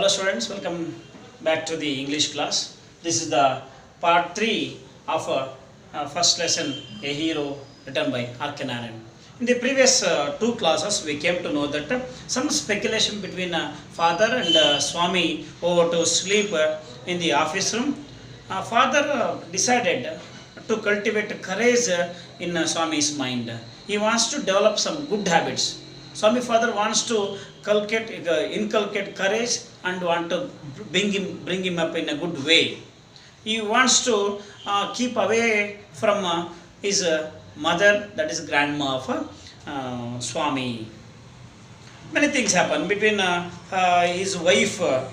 Hello students, welcome back to the English class. This is the part 3 of first lesson, A Hero, written by Arkenaran. In the previous two classes, we came to know that some speculation between father and Swami over to sleep in the office room. Father decided to cultivate courage in Swami's mind. He wants to develop some good habits. Swami father wants to inculcate courage and want to bring him up in a good way. He wants to keep away from his mother, that is grandma of Swami. Many things happen between his wife or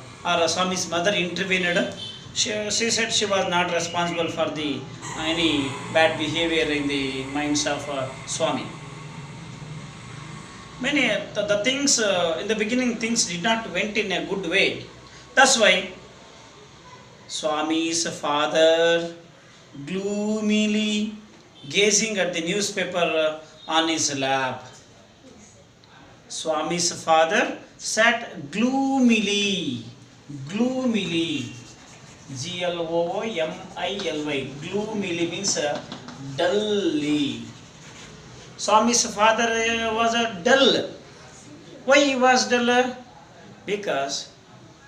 Swami's mother intervened. She said she was not responsible for the any bad behavior in the minds of Swami. Many the things in the beginning things did not went in a good way. That's why Swami's father gloomily gazing at the newspaper on his lap. Swami's father sat gloomily, Gloomily, gloomily means dully. Swami's father was dull. Why he was dull? Because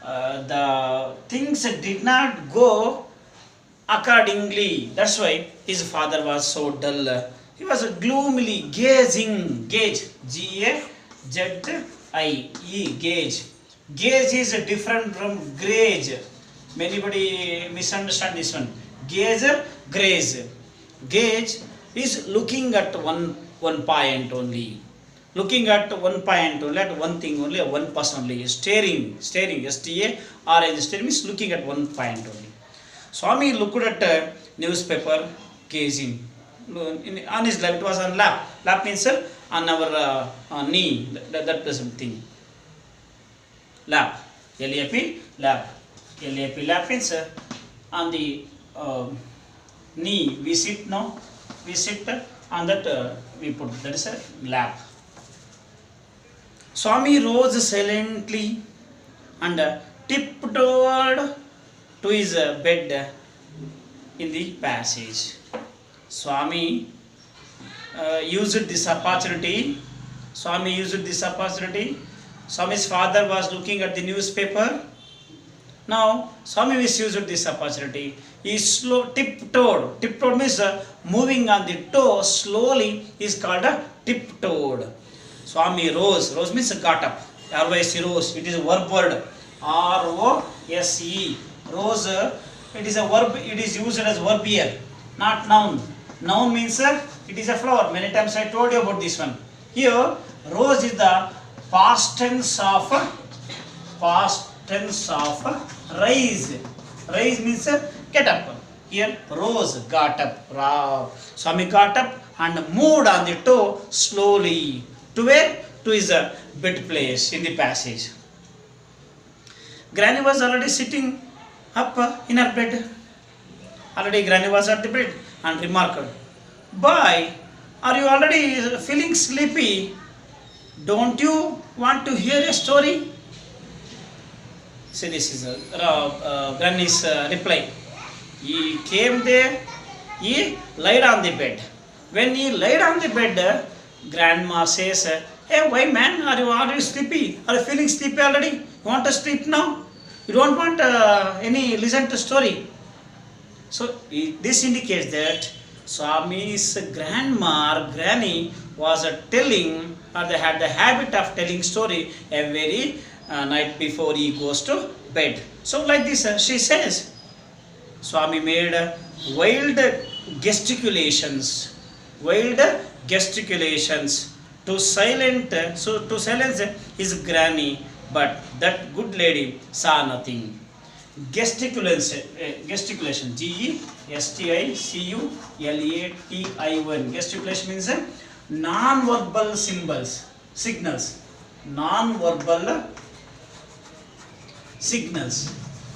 the things did not go accordingly. That's why his father was so dull. He was gloomily gazing. Gaze, G-A-Z-I-E, gaze. Gaze is different from graze. Anybody misunderstand this one? Gaze, graze. Gaze is looking at one point only. Looking at one point only, at one thing only, one person only. Staring, S-T-A-R-I-N-G, staring means looking at one point only. Swami looked at newspaper, gazing. On his lap, it was on lap. Lap means on our knee, that person thing. Lap, L-A-P, lap. L-A-P, lap means on the knee. We sit now, we sit on that we put, that is a lap. Swami rose silently and tiptoed to his bed in the passage. Swami used this opportunity. Swami's father was looking at the newspaper. Now, Swami misused this opportunity. He tiptoed. Tiptoed means moving on the toe slowly is called a tiptoed. Swami rose. Rose means got up. R-Y-C, rose. It is a verb word. R-O-S-E. Rose, it is a verb. It is used as verb here, not noun. Noun means it is a flower. Many times I told you about this one. Here, rose is the past tense of rise. Rise means get up. Here, rose, got up. Swami got up and moved on the toe slowly. To where? To his bed place in the passage. Granny was already sitting up in her bed. Already Granny was at the bed and remarked, "Boy, are you already feeling sleepy? Don't you want to hear a story?" See, this is Granny's reply. He came there, he laid on the bed. When he laid on the bed, Grandma says, "Hey, why man, are you already sleepy? Are you feeling sleepy already? You want to sleep now? You don't want any listen to story?" So this indicates that Swami's grandma or granny was telling, or they had the habit of telling story every night before he goes to bed. So like this, she says, Swami made wild gesticulations to silence his granny, but that good lady saw nothing. Gesticulation, G-E-S-T-I-C-U-L-A-T-I-O-N. Gesticulation means non-verbal signals. Non-verbal signals.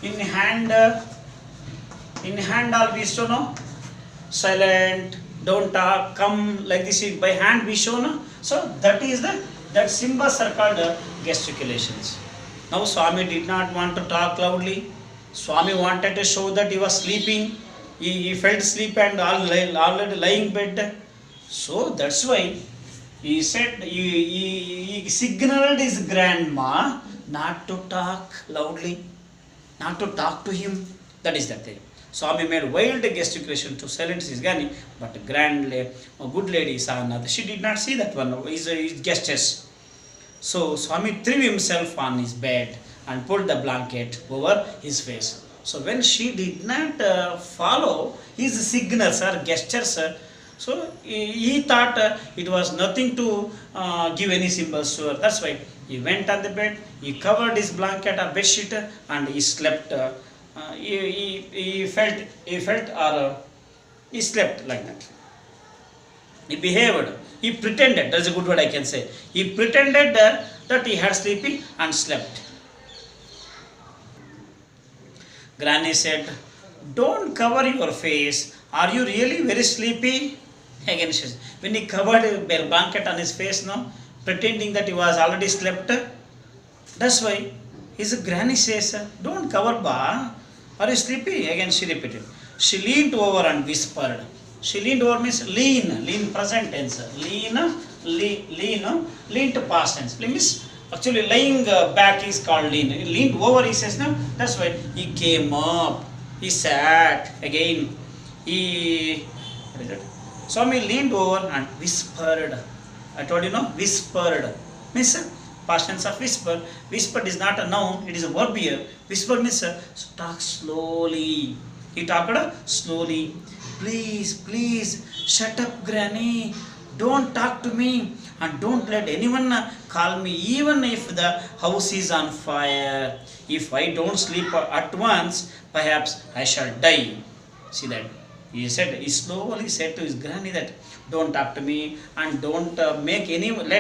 In hand all we show no, silent, don't talk, come, like this by hand we show no. So that is that symbols are called gesticulations. Now Swami did not want to talk loudly. Swami wanted to show that he was sleeping. He felt sleep and already lying bed. So that's why he said he signaled his grandma not to talk loudly, not to talk to him. That is the thing. Swami made wild gesticulation to silence his granny, but a good lady saw another. She did not see that one, his gestures. So Swami threw himself on his bed and pulled the blanket over his face. So when she did not follow his signals or gestures, so he thought it was nothing to give any symbols to her. That's why he went on the bed, he covered his blanket or bed sheet, and he slept. He slept like that. He behaved. He pretended. That's a good word I can say. He pretended that he had sleepy and slept. Granny said, "Don't cover your face. Are you really very sleepy?" Again she said, when he covered a blanket on his face, no, pretending that he was already slept. That's why his granny says, "Don't cover, ba. Are you sleepy?" Again she repeated. She leaned over and whispered. She leaned over means lean present tense. Lean to past tense. Means actually lying back is called lean. Leaned over he says no. That's why he came up. He sat again. What is that? Swami leaned over and whispered. I told you no, whispered. Means past tense of whisper. Whispered is not a noun, it is a verb here. Whisper means talk slowly. He talked slowly. Please, shut up, Granny. Don't talk to me and don't let anyone call me even if the house is on fire. If I don't sleep at once, perhaps I shall die. See that? He slowly said to his granny that don't talk to me and don't let anyone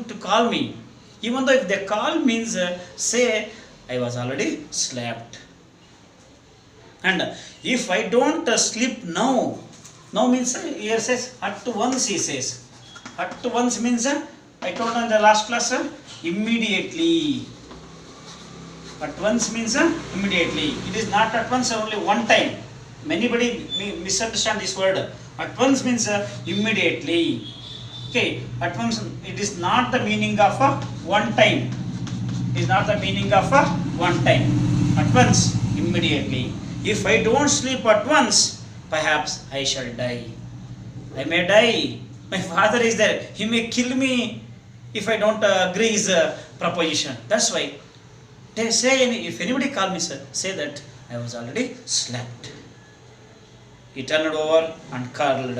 to call me. Even though if they call means say I was already slept. And if I don't sleep now means here says at once he says. At once means I told in the last class immediately. At once means immediately. It is not at once only one time. Anybody misunderstand this word. At once means immediately. Okay, at once it is not the meaning of one time. It is not the meaning of one time. At once, immediately. If I don't sleep at once, perhaps I shall die. I may die. My father is there. He may kill me if I don't agree his proposition. That's why they say if anybody call me sir, say that I was already slept. He turned over and curled.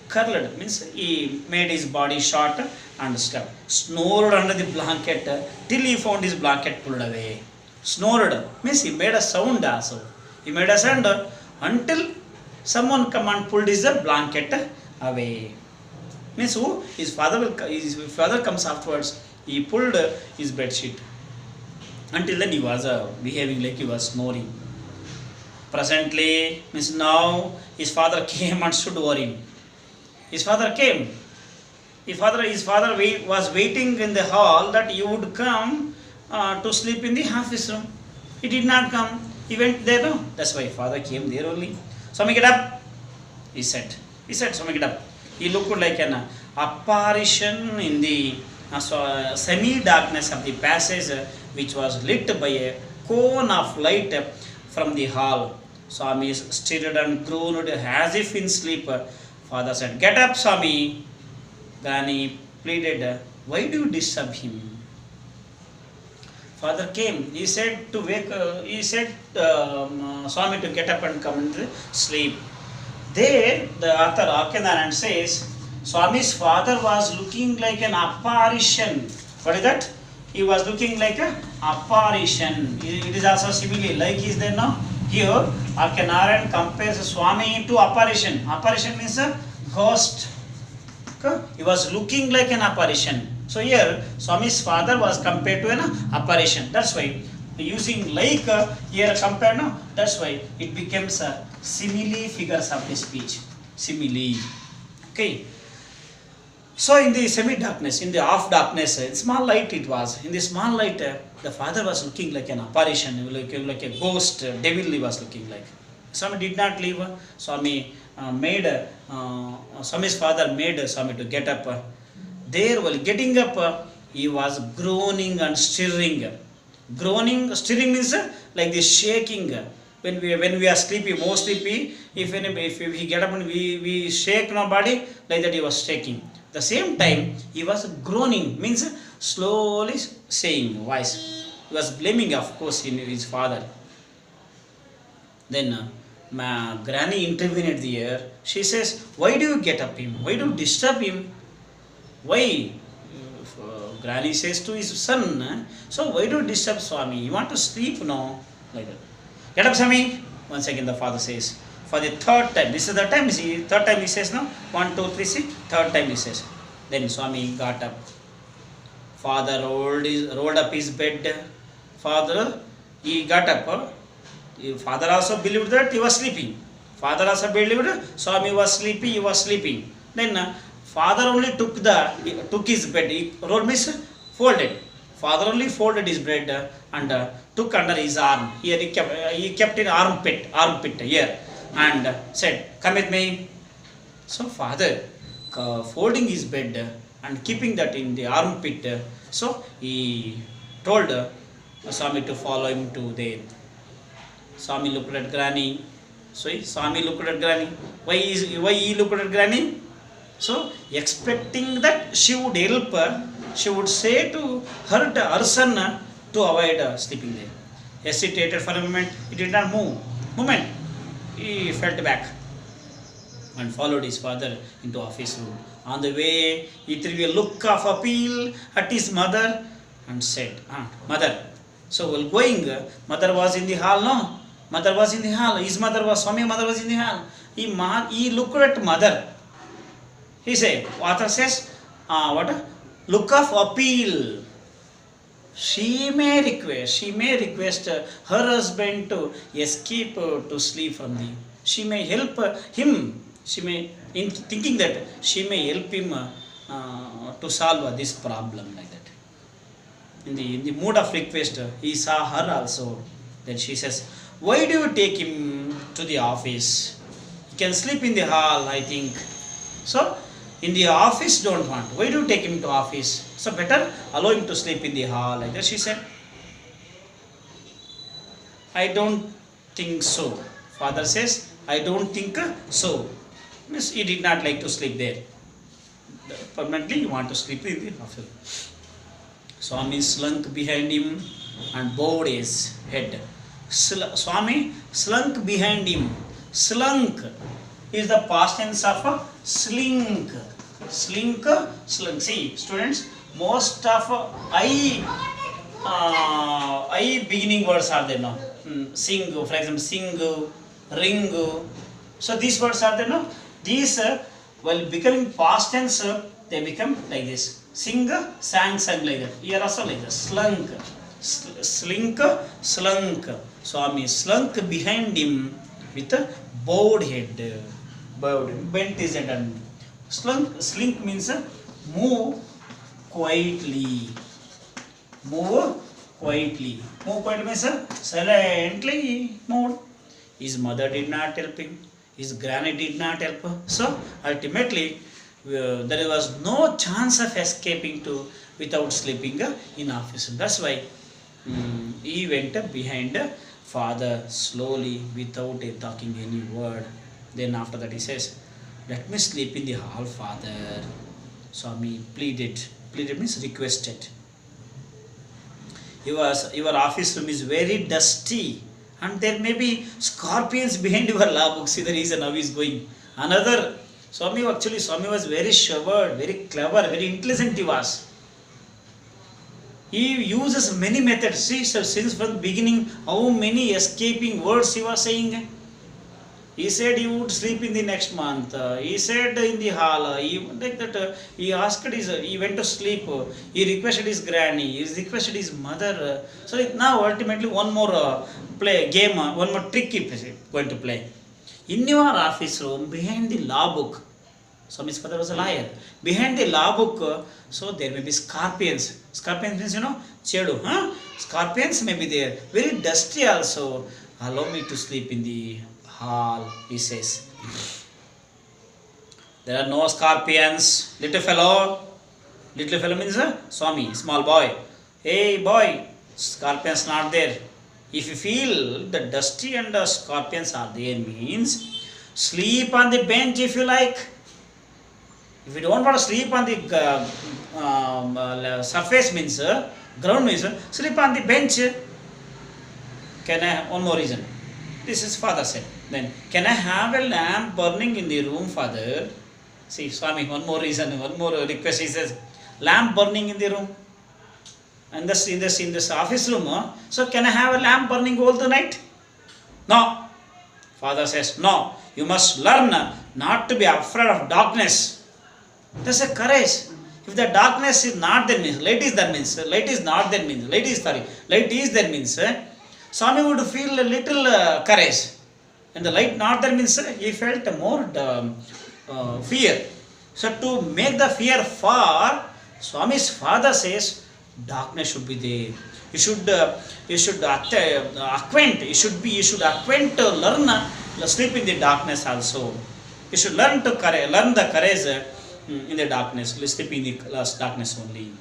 Curled means he made his body short and slept. Snored under the blanket till he found his blanket pulled away. Snored means he made a sound also. He made a sound until someone come and pulled his blanket away. Means who? His father comes afterwards. He pulled his bed sheet. Until then he was behaving like he was snoring. Presently, means now his father came and stood over him. His father came. His father was waiting in the hall that you would come to sleep in the office room. He did not come. He went there, no? That's why father came there only. Swami, get up. He said, Swami, get up. He looked like an apparition in the semi-darkness of the passage, which was lit by a cone of light from the hall. Swami stirred and groaned as if in sleep. Father said, "Get up, Swami." Granny pleaded, "Why do you disturb him?" Father came. He said Swami to get up and come and sleep. There, the author Akhenaran says, Swami's father was looking like an apparition. What is that? He was looking like an apparition. It is also simile. Like is there now? Here, Akhenaran compares Swami to apparition. Apparition means a ghost. Okay? He was looking like an apparition. So here, Swami's father was compared to an apparition. That's why using like here compared, no? That's why it becomes a simile figures of the speech. Simile. Okay. So in the semi-darkness, in the half darkness, in small light it was. In the small light, The father was looking like an apparition, like a ghost, devil he was looking like. Swami did not leave. Swami Swami's father made Swami to get up. There, while getting up, he was groaning and stirring. Groaning, stirring means like this shaking. When we are sleepy, more sleepy, if we get up and we shake our body, like that he was shaking. The same time, he was groaning, means slowly saying voice. He was blaming, of course, in his father. Then my granny intervened there. She says, "Why do you get up him? Why do you disturb him? Why?" Granny says to his son, "So why do you disturb Swami? You want to sleep now?" Like that. "Get up, Swami." Once again the father says. For the third time. This is the time, see, third time he says, no? 1, 2, 3, see. Third time he says. Then Swami got up. Father rolled up his bed. Father, he got up. Father also believed that he was sleeping. Father also believed Swami was sleepy, he was sleeping. Then father only took his bed. He rolled means folded. Father only folded his bed and took under his arm. Here he kept in armpit here and said, "Come with me." So father folding his bed and keeping that in the armpit. So he told Swami to follow him to there. Swami looked at granny. So Swami looked at granny. Why he looked at granny? So expecting that she would help, she would say to her son to avoid sleeping there. Hesitated for a moment. He did not move. He felt back and followed his father into office room. On the way, he threw a look of appeal at his mother and said, "Mother." So while going, mother was in the hall, no? Mother was in the hall. His mother was, Swami mother was in the hall. He looked at mother. He said, author says, what? Look of appeal. She may request her husband to escape to sleep from the. She may help him. She may, in thinking that she may help him to solve this problem like that. In the mood of request, he saw her also. Then she says, "Why do you take him to the office? He can sleep in the hall, I think. So, in the office don't want. Why do you take him to office? So better allow him to sleep in the hall." Like that she said. "I don't think so." Father says, "I don't think so." Means he did not like to sleep there. Permanently he want to sleep in the office. Swami slunk behind him and bowed his head. Swami slunk behind him. Slunk is the past tense of slink. Slink. See, students, most of I beginning words are there now. Sing, for example, sing, ring. So these words are there now. These, while becoming past tense, they become like this. Sing, sang like that. Here also like that. Slunk. Slink, slunk. Swami slunk behind him with a bowed head. Bent his head and slink means move quietly. Move quietly. Move quietly means silently moved. His mother did not help him. His granny did not help her. So ultimately, there was no chance of escaping without sleeping in office. That's why he went behind father slowly without talking any word. Then after that he says, "Let me sleep in the hall, father." Swami pleaded. Pleaded means requested. Your office room is very dusty and there may be scorpions behind your law book. See the reason how he is going. Another, Swami was very shrewd, very clever, very intelligent he was. He uses many methods. See, so since from the beginning, how many escaping words he was saying. He said he would sleep in the next month. He said in the hall. He asked he went to sleep. He requested his granny. He requested his mother. So now ultimately one more one more trick he is going to play. In your office room, behind the law book, Swami's father was a liar. Behind the law book, so there may be scorpions. Scorpions means, chedu. Huh? Scorpions may be there. Very dusty also. Allow me to sleep in the hall, he says. There are no scorpions. Little fellow. Little fellow means Swami, small boy. Hey boy, scorpions not there. If you feel the dusty and the scorpions are there means, sleep on the bench if you like. If you don't want to sleep on the surface means, ground means, sleep on the bench. Can I, one more reason. This is father said. Then, can I have a lamp burning in the room, father? See, Swami, one more reason, one more request. He says, lamp burning in the room. And in this office room, so can I have a lamp burning all the night? No. Father says, no. You must learn not to be afraid of darkness. That's a courage. If the darkness is not there means, light is there means, light is not there means, light is there means, Swami would feel a little courage. And the light not there means, he felt more fear. So to make the fear far, Swami's father says, darkness should be there. You should acquaint. You should acquaint to learn sleep in the darkness also. You should learn the courage in the darkness. Sleep in the darkness only.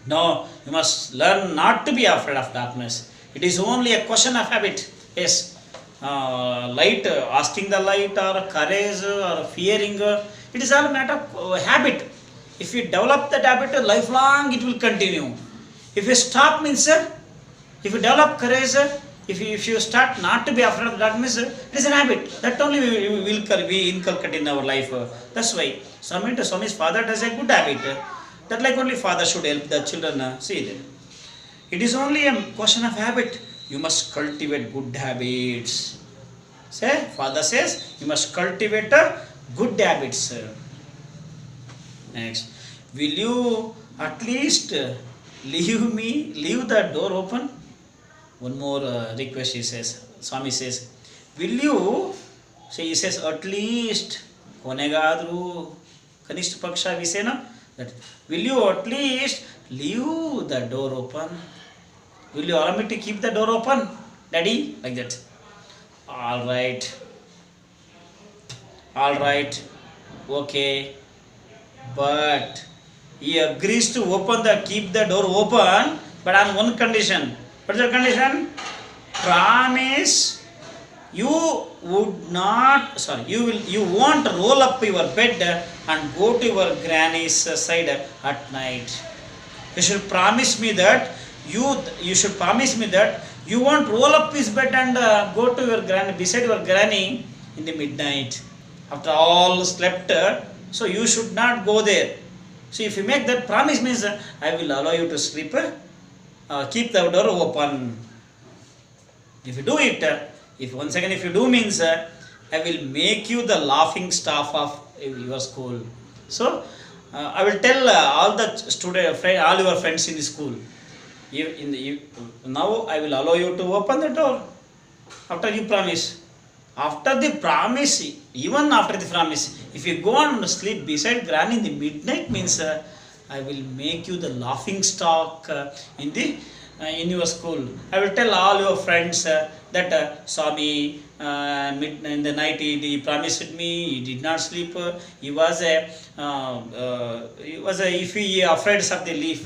No, you must learn not to be afraid of darkness. It is only a question of habit. Yes, light, asking the light, or courage, or fearing. It is all a matter of habit. If you develop that habit, lifelong it will continue. If you stop means, if you develop courage, if you start not to be afraid of darkness, it is an habit. That only we inculcate in our life. That's why Swami's father does a good habit. That like only father should help the children see that. It is only a question of habit. You must cultivate good habits. Father says, you must cultivate good habits. Next, will you at least leave the door open? One more request, he says. Swami says, will you, he says, at least, konegadru, kanishta paksha, we say na, that, will you at least leave the door open? Will you allow me to keep the door open, daddy? Like that. All right, okay. But he agrees to keep the door open, but on one condition. What is the condition? Promise you won't roll up your bed and go to your granny's side at night. You should promise me that you won't roll up his bed and go to your granny, beside your granny in the midnight. After all slept, so you should not go there. So if you make that promise means, I will allow you to sleep, keep the door open. If you do it, if you do means, I will make you the laughing staff of your school. So I will tell all your friends in the school. Now I will allow you to open the door after you promise. After the promise, even after the promise, if you go and sleep beside granny in the midnight means, I will make you the laughing stock in your school. I will tell all your friends that Swami in the night he promised me, he did not sleep. He was if he afraid of the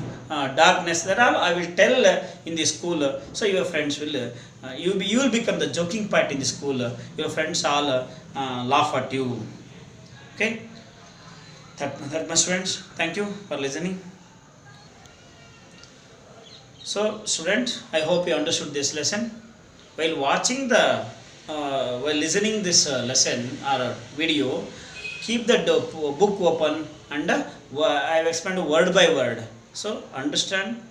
darkness. That all I will tell in the school. So your friends will you will become the joking part in the school. Your friends all laugh at you. Okay. That much, friends. Thank you for listening. So students, I hope you understood this lesson. While listening this lesson or video, keep the book open and I have explained word by word. So understand,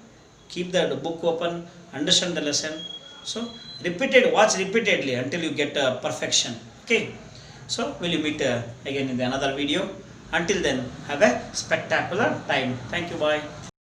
keep the book open, understand the lesson. So watch repeatedly until you get perfection. Okay. So will you meet again in another video. Until then, have a spectacular time. Thank you. Bye.